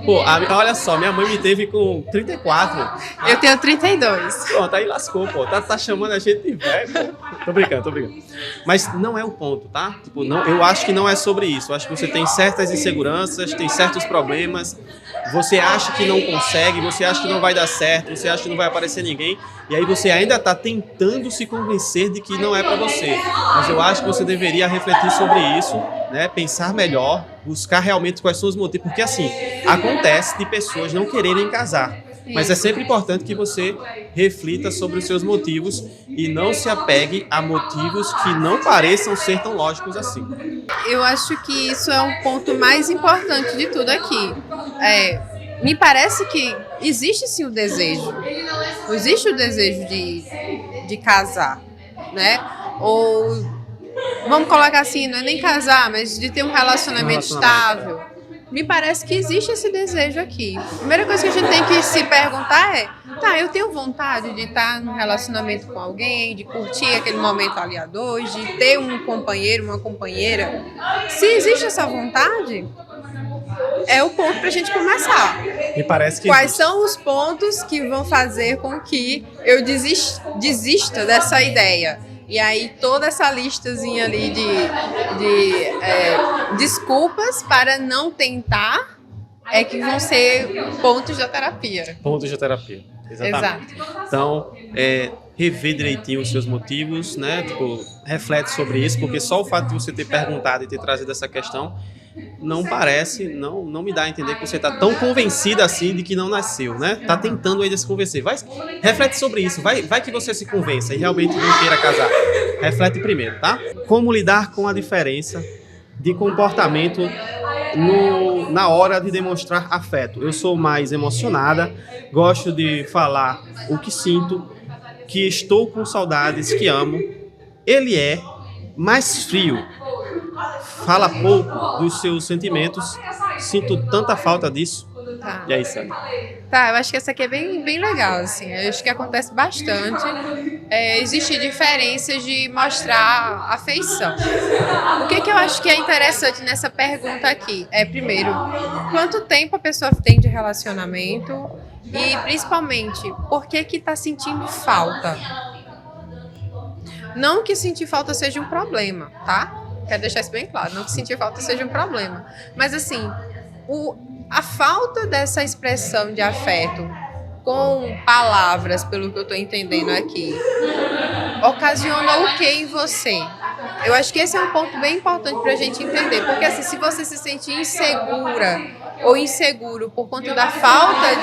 Pô, olha só, minha mãe me teve com 34. Eu tenho 32. Pronto, aí lascou, pô. Tá chamando a gente de velho, pô. Tô brincando. Mas não é o ponto, tá? Tipo, não, eu acho que não é sobre isso. Eu acho que você tem certas inseguranças, tem certos problemas. Você acha que não consegue, você acha que não vai dar certo, você acha que não vai aparecer ninguém. E aí você ainda tá tentando se convencer de que não é pra você. Mas eu acho que você deveria refletir sobre isso, né? Pensar melhor, buscar realmente quais são os motivos. Porque assim, acontece de pessoas não quererem casar. Mas é sempre importante que você reflita sobre os seus motivos e não se apegue a motivos que não pareçam ser tão lógicos assim. Eu acho que isso é um ponto mais importante de tudo aqui. Me parece que existe sim o desejo. Existe o desejo de casar, né? Ou, vamos colocar assim, não é nem casar, mas de ter um relacionamento estável. Me parece que existe esse desejo aqui. A primeira coisa que a gente tem que se perguntar é Tá, eu tenho vontade de estar num relacionamento com alguém, de curtir aquele momento ali a dois, de ter um companheiro, uma companheira. Se existe essa vontade, é o ponto pra gente começar. Me parece que Quais são os pontos que vão fazer com que eu desista dessa ideia? E aí toda essa listazinha ali de desculpas para não tentar é que vão ser pontos da terapia. Pontos de terapia, exatamente. Exato. Então, rever direitinho os seus motivos, né? Tipo, reflete sobre isso, porque só o fato de você ter perguntado e ter trazido essa questão não me dá a entender que você está tão convencida assim de que não nasceu, né? Tá tentando ainda se convencer. Reflete sobre isso, vai que você se convença e realmente não queira casar. Reflete primeiro, tá? Como lidar com a diferença de comportamento na hora de demonstrar afeto. Eu sou mais emocionada, gosto de falar o que sinto, que estou com saudades, que amo. Ele é mais frio, fala pouco dos seus sentimentos, sinto tanta falta disso. Tá. E aí, Sandra? Tá, eu acho que essa aqui é bem legal, assim. Eu acho que acontece bastante. Existem diferenças de mostrar afeição. O que eu acho que é interessante nessa pergunta aqui é, primeiro, quanto tempo a pessoa tem de relacionamento e, principalmente, por que tá sentindo falta? Não que sentir falta seja um problema, tá? Quero deixar isso bem claro. Não que sentir falta seja um problema. Mas, assim, a falta dessa expressão de afeto com palavras, pelo que eu estou entendendo aqui, ocasiona o que em você? Eu acho que esse é um ponto bem importante para a gente entender. Porque, assim, se você se sentir insegura ou inseguro por conta da falta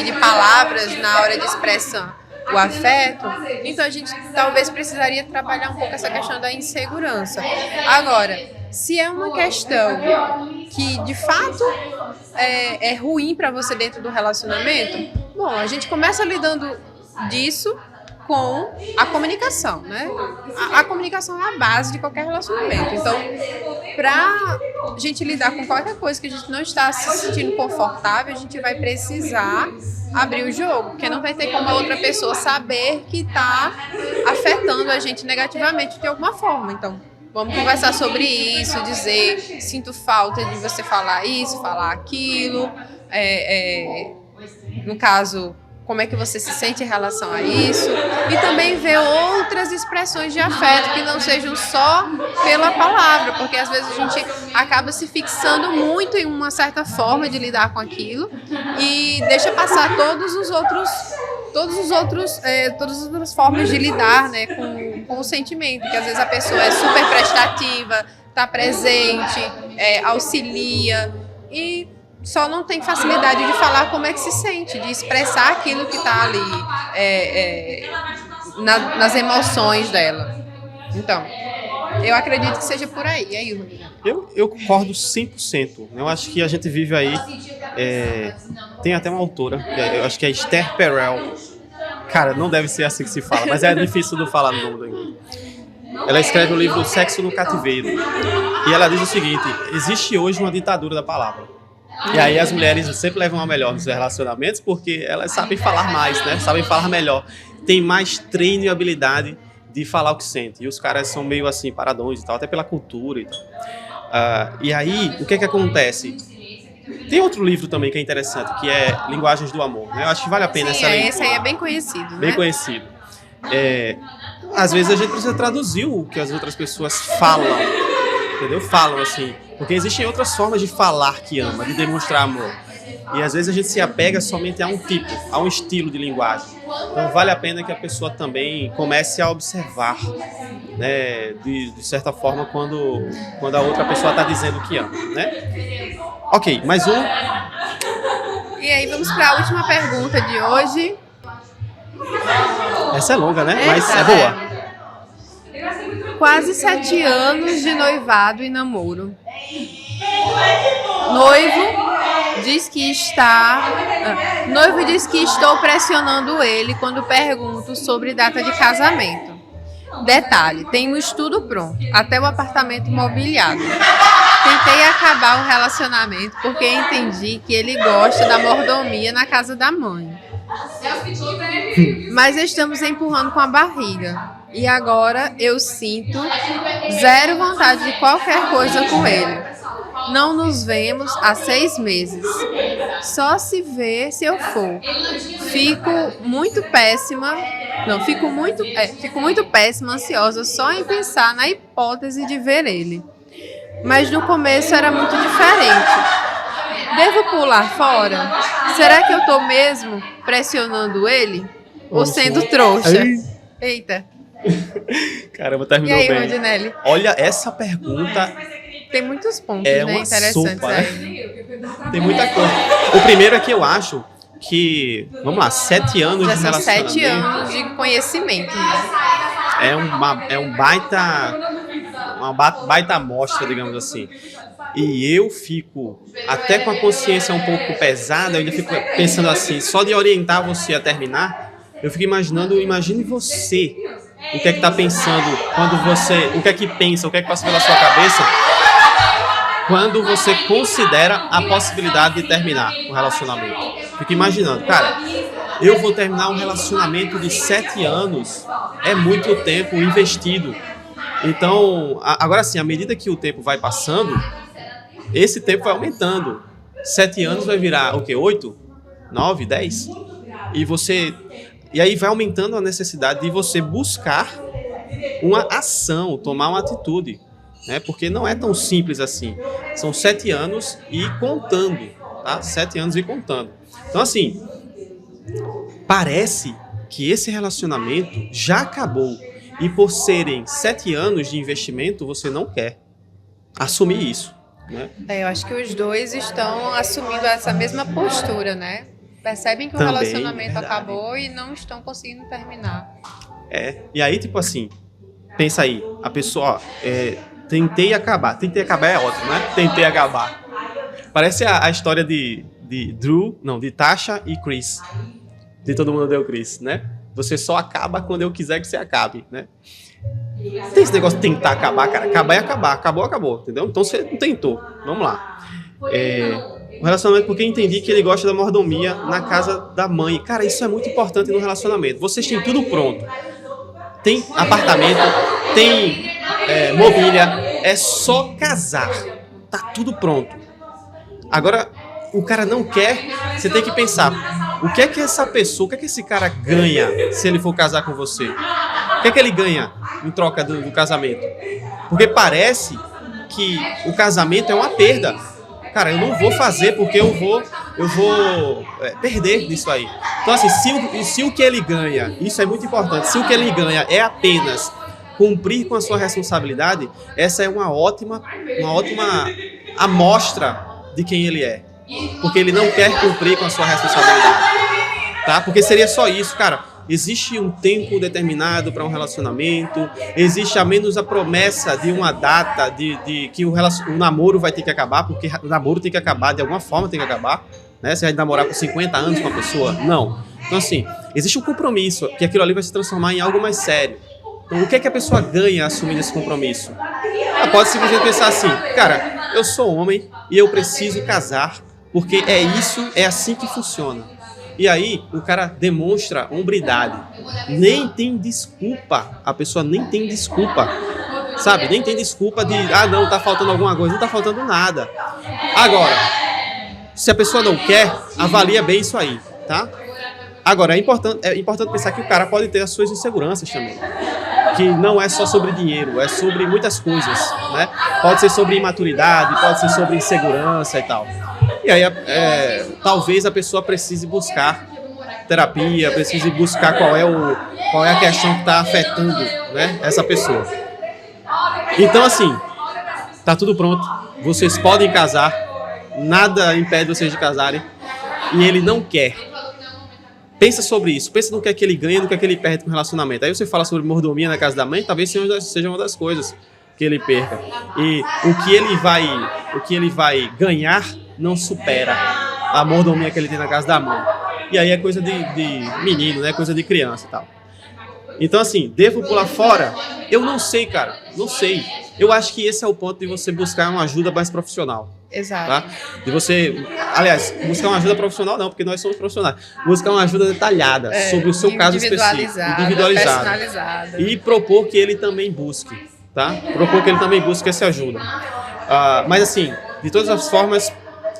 de palavras na hora de expressão, o afeto, então a gente talvez precisaria trabalhar um pouco essa questão da insegurança. Agora, se é uma questão que de fato é ruim para você dentro do relacionamento, bom, a gente começa lidando disso com a comunicação, né? A comunicação é a base de qualquer relacionamento. Então, para a gente lidar com qualquer coisa que a gente não está se sentindo confortável, a gente vai precisar abrir o jogo, porque não vai ter como a outra pessoa saber que está afetando a gente negativamente de alguma forma. Então, vamos conversar sobre isso, dizer, sinto falta de você falar isso, falar aquilo. No caso, como é que você se sente em relação a isso, e também ver outras expressões de afeto que não sejam só pela palavra, porque às vezes a gente acaba se fixando muito em uma certa forma de lidar com aquilo e deixa passar todas as outras formas de lidar, né, com o sentimento, que às vezes a pessoa é super prestativa, está presente, auxilia e só não tem facilidade de falar como é que se sente, de expressar aquilo que está ali nas emoções dela. Então, eu acredito que seja por aí. E aí, Rodrigo? Eu concordo 100%. Eu acho que a gente vive aí... tem até uma autora, eu acho que é Esther Perel. Cara, não deve ser assim que se fala, mas é difícil de falar no nome do inglês. Ela escreve o livro Sexo no Cativeiro. E ela diz o seguinte: existe hoje uma ditadura da palavra. E aí as mulheres sempre levam a melhor nos relacionamentos porque elas sabem falar mais, né? Sabem falar melhor. Tem mais treino e habilidade de falar o que sente. E os caras são meio assim, paradões e tal, até pela cultura e tal. E aí, o que acontece? Tem outro livro também que é interessante, que é Linguagens do Amor, né? Eu acho que vale a pena essa leitura. Esse aí é bem conhecido, né? Bem conhecido. Às vezes a gente precisa traduzir o que as outras pessoas falam, entendeu? Falam assim, porque existem outras formas de falar que ama, de demonstrar amor. E às vezes a gente se apega somente a um tipo, a um estilo de linguagem. Então vale a pena que a pessoa também comece a observar, né, de certa forma, quando a outra pessoa está dizendo que ama, né? Ok, mais um. E aí vamos para a última pergunta de hoje. Essa é longa, né? Mas é boa. Quase 7 anos de noivado e namoro. Noivo diz que estou pressionando ele quando pergunto sobre data de casamento. Detalhe, temos tudo pronto, até o apartamento mobiliado. Tentei acabar o relacionamento porque entendi que ele gosta da mordomia na casa da mãe. Mas estamos empurrando com a barriga. E agora eu sinto zero vontade de qualquer coisa com ele. Não nos vemos há 6 meses. Só se vê se eu for. Fico muito péssima. Não, fico muito péssima, ansiosa só em pensar na hipótese de ver ele. Mas no começo era muito diferente. Devo pular fora? Será que eu tô mesmo pressionando ele? Ou sendo trouxa? Eita. Caramba, terminou E aí, bem. Rondinelli? Olha, essa pergunta Tem muitos pontos, é né, uma interessantes sopa, aí. né? Tem muita coisa. O primeiro é que eu acho que, vamos lá, 7 anos Já de são relacionamento 7 anos de conhecimento. é uma baita amostra, digamos assim. E eu fico até com a consciência um pouco pesada, eu ainda fico pensando assim, só de orientar você a terminar, eu fico imaginando, imagine você, o que é que tá pensando quando você, o que é que pensa, o que é que passa pela sua cabeça quando você considera a possibilidade de terminar um relacionamento. Fico imaginando, cara, eu vou terminar um relacionamento de 7 anos, é muito tempo investido. Então, agora sim, à medida que o tempo vai passando, esse tempo vai aumentando. 7 anos vai virar o quê? 8? 9? 10? E aí vai aumentando a necessidade de você buscar uma ação, tomar uma atitude, né? Porque não é tão simples assim. São 7 anos e contando, tá? 7 anos e contando. Então, assim, parece que esse relacionamento já acabou. E por serem 7 anos de investimento, você não quer assumir isso, né? Eu acho que os dois estão assumindo essa mesma postura, né? Percebem que o Também, relacionamento verdade. acabou e não estão conseguindo terminar. E aí, tipo assim, pensa aí, a pessoa, ó, tentei acabar é ótimo, né? Tentei acabar. Parece a história de Tasha e Chris. De Todo Mundo Odeia o Chris, né? Você só acaba quando eu quiser que você acabe, né? Tem esse negócio de tentar acabar, cara. Acabar é acabar. Acabou, acabou, entendeu? Então você não tentou. Vamos lá. O relacionamento, porque eu entendi que ele gosta da mordomia na casa da mãe. Cara, isso é muito importante no relacionamento. Vocês têm tudo pronto. Tem apartamento, tem mobília. É só casar. Tá tudo pronto. Agora, o cara não quer, você tem que pensar, o que é que essa pessoa, o que é que esse cara ganha se ele for casar com você? O que é que ele ganha em troca do casamento? Porque parece que o casamento é uma perda. Cara, eu não vou fazer porque eu vou perder nisso aí. Então, assim, se o que ele ganha, isso é muito importante, se o que ele ganha é apenas cumprir com a sua responsabilidade, essa é uma ótima amostra de quem ele é. Porque ele não quer cumprir com a sua responsabilidade, tá? Porque seria só isso, cara. Existe um tempo determinado para um relacionamento, existe ao menos a promessa de uma data de que o namoro vai ter que acabar, porque o namoro tem que acabar, de alguma forma tem que acabar, né? Você vai namorar por 50 anos com uma pessoa? Não. Então, assim, existe um compromisso, que aquilo ali vai se transformar em algo mais sério. Então, o que é que a pessoa ganha assumindo esse compromisso? Ela pode simplesmente pensar assim, cara, eu sou homem e eu preciso casar, porque é assim que funciona. E aí, o cara demonstra hombridade. Nem tem desculpa. A pessoa nem tem desculpa. Sabe? Nem tem desculpa de, não, tá faltando alguma coisa. Não tá faltando nada. Agora, se a pessoa não quer, avalia bem isso aí, tá? Agora, é importante pensar que o cara pode ter as suas inseguranças também. Que não é só sobre dinheiro, é sobre muitas coisas, né? Pode ser sobre imaturidade, pode ser sobre insegurança e tal. E aí, talvez a pessoa precise buscar terapia, precise buscar qual é a questão que está afetando, né, essa pessoa. Então, assim, tá tudo pronto. Vocês podem casar, nada impede vocês de casarem, e ele não quer. Pensa sobre isso, pensa no que é que ele ganha e no que é que ele perde com o relacionamento. Aí você fala sobre mordomia na casa da mãe, talvez seja uma das coisas que ele perca. E o que ele vai ganhar não supera a mordomia que ele tem na casa da mãe. E aí é coisa de menino, né? Coisa de criança e tal. Então, assim, devo pular fora? Eu não sei, cara. Não sei. Eu acho que esse é o ponto de você buscar uma ajuda mais profissional. Exato. Tá? De você, aliás, buscar uma ajuda profissional não, porque nós somos profissionais. Buscar uma ajuda detalhada sobre o seu caso específico, individualizada, personalizada. E propor que ele também busque, tá? Propor que ele também busque essa ajuda. Mas assim, de todas as formas,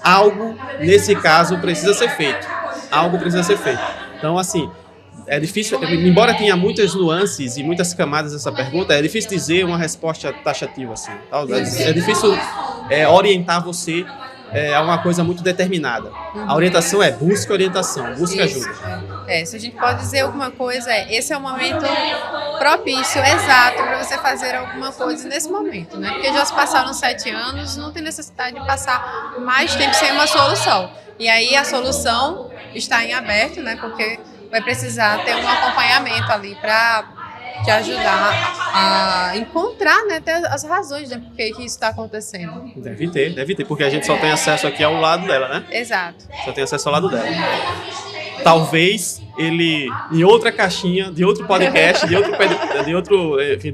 algo nesse caso precisa ser feito. Algo precisa ser feito. Então, assim, é difícil, embora tenha muitas nuances e muitas camadas essa pergunta, é difícil dizer uma resposta taxativa assim. Tá? É difícil orientar você a uma coisa muito determinada. A orientação busque orientação, busque ajuda. Se a gente pode dizer alguma coisa, esse é o momento propício, exato, para você fazer alguma coisa nesse momento, né? Porque já se passaram 7 anos, não tem necessidade de passar mais tempo sem uma solução. E aí a solução está em aberto, né? Porque vai precisar ter um acompanhamento ali para te ajudar a encontrar, né, até as razões de por que isso está acontecendo. Deve ter, porque a gente só tem acesso aqui ao lado dela, né? Exato. Só tem acesso ao lado dela. Talvez ele, em outra caixinha, de outro podcast, de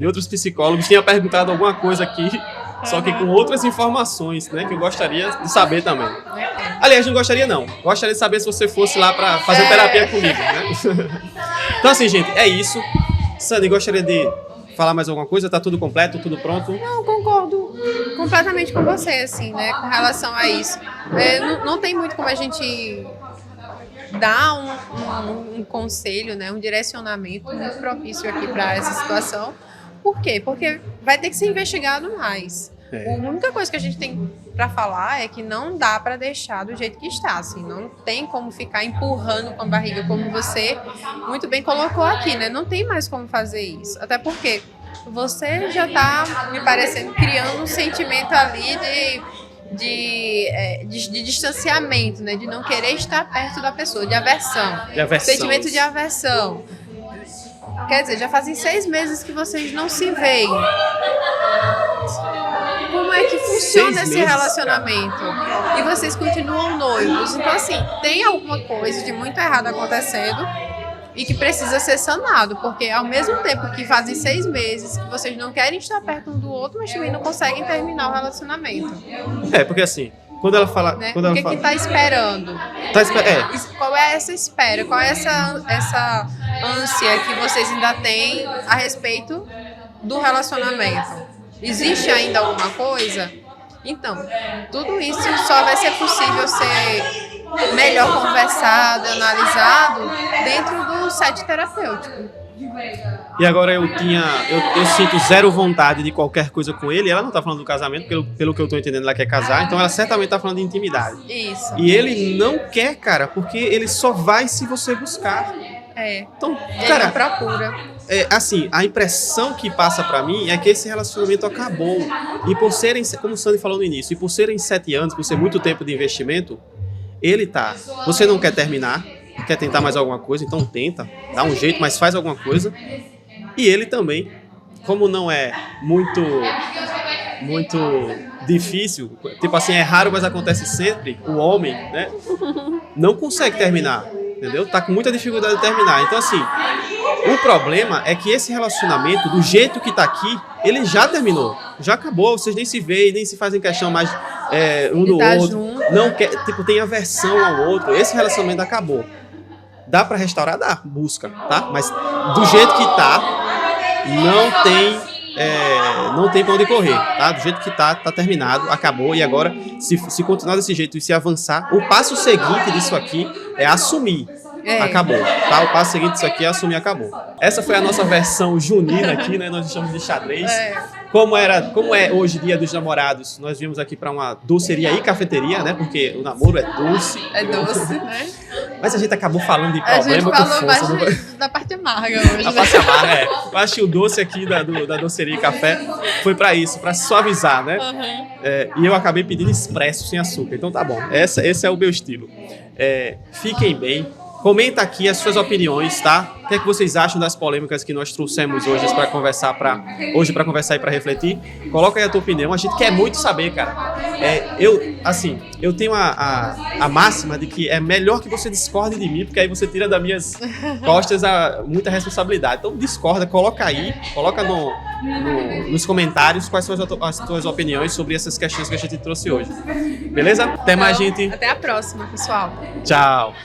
outros psicólogos, tenha perguntado alguma coisa aqui, só que com outras informações, né, que eu gostaria de saber também. Aliás, não gostaria não. Gostaria de saber se você fosse lá para fazer terapia comigo, né? Então assim, gente, é isso. Sandy, gostaria de falar mais alguma coisa? Tá tudo completo, tudo pronto? Não, concordo completamente com você, assim, né, com relação a isso. Não tem muito como a gente dar um conselho, né, um direcionamento muito propício aqui para essa situação. Por quê? Porque vai ter que ser investigado mais. A única coisa que a gente tem para falar é que não dá para deixar do jeito que está, assim, não tem como ficar empurrando com a barriga, como você muito bem colocou aqui, né? Não tem mais como fazer isso, até porque você já está, me parecendo, criando um sentimento ali de distanciamento, né? De não querer estar perto da pessoa, de aversão. Sentimento de aversão. Quer dizer, já fazem 6 meses que vocês não se veem. Como é que funciona esse relacionamento? E vocês continuam noivos. Então, assim, tem alguma coisa de muito errado acontecendo e que precisa ser sanado. Porque ao mesmo tempo que fazem 6 meses que vocês não querem estar perto um do outro, mas também não conseguem terminar o relacionamento. Porque assim, quando ela fala... Né? Quando ela que está esperando? Qual é essa espera? Qual é essa ânsia que vocês ainda têm a respeito do relacionamento? Existe ainda alguma coisa? Então, tudo isso só vai ser possível ser melhor conversado, analisado dentro do set terapêutico. E agora eu sinto zero vontade de qualquer coisa com ele. Ela não tá falando do casamento, pelo que eu tô entendendo, ela quer casar. Então ela certamente tá falando de intimidade. Isso. E ele não quer, cara, porque ele só vai se você buscar. Então, cara, ele procura. Assim, a impressão que passa pra mim é que esse relacionamento acabou. E por serem, como o Sandy falou no início, e por serem 7 anos, por ser muito tempo de investimento, ele tá. Você não quer terminar, quer tentar mais alguma coisa, então tenta, dá um jeito, mas faz alguma coisa. E ele também, como não é muito difícil, tipo assim, é raro, mas acontece sempre, o homem, né, não consegue terminar, entendeu? Tá com muita dificuldade de terminar. Então, assim, o problema é que esse relacionamento, do jeito que tá aqui, ele já terminou, já acabou, vocês nem se veem, nem se fazem questão mais um do outro, junto. Não quer, tipo, tem aversão ao outro, esse relacionamento acabou. Dá pra restaurar? Dá, busca, tá? Mas do jeito que tá, não tem pra onde correr, tá? Do jeito que tá terminado, acabou, e agora, se continuar desse jeito e se avançar, o passo seguinte disso aqui é assumir. Acabou, tá? O passo seguinte disso aqui é assumir, acabou. Essa foi a nossa versão junina aqui, né? Nós chamamos de xadrez. Como é hoje dia dos namorados, nós viemos aqui para uma doceria e cafeteria, né? Porque o namoro é doce. É doce, né? Mas a gente acabou falando de problema com força. A gente falou da parte amarga hoje. A parte amarga, Eu acho que o doce aqui da doceria e café foi para isso, para suavizar, né? E eu acabei pedindo expresso sem açúcar, então tá bom. Esse é o meu estilo. Fiquem bem. Comenta aqui as suas opiniões, tá? O que é que vocês acham das polêmicas que nós trouxemos hoje para conversar, para conversar e para refletir? Coloca aí a tua opinião. A gente quer muito saber, cara. Eu tenho a máxima de que é melhor que você discorde de mim, porque aí você tira das minhas costas muita responsabilidade. Então discorda, coloca aí, coloca nos comentários quais são as tuas opiniões sobre essas questões que a gente trouxe hoje. Beleza? Até mais, gente. Até a próxima, pessoal. Tchau.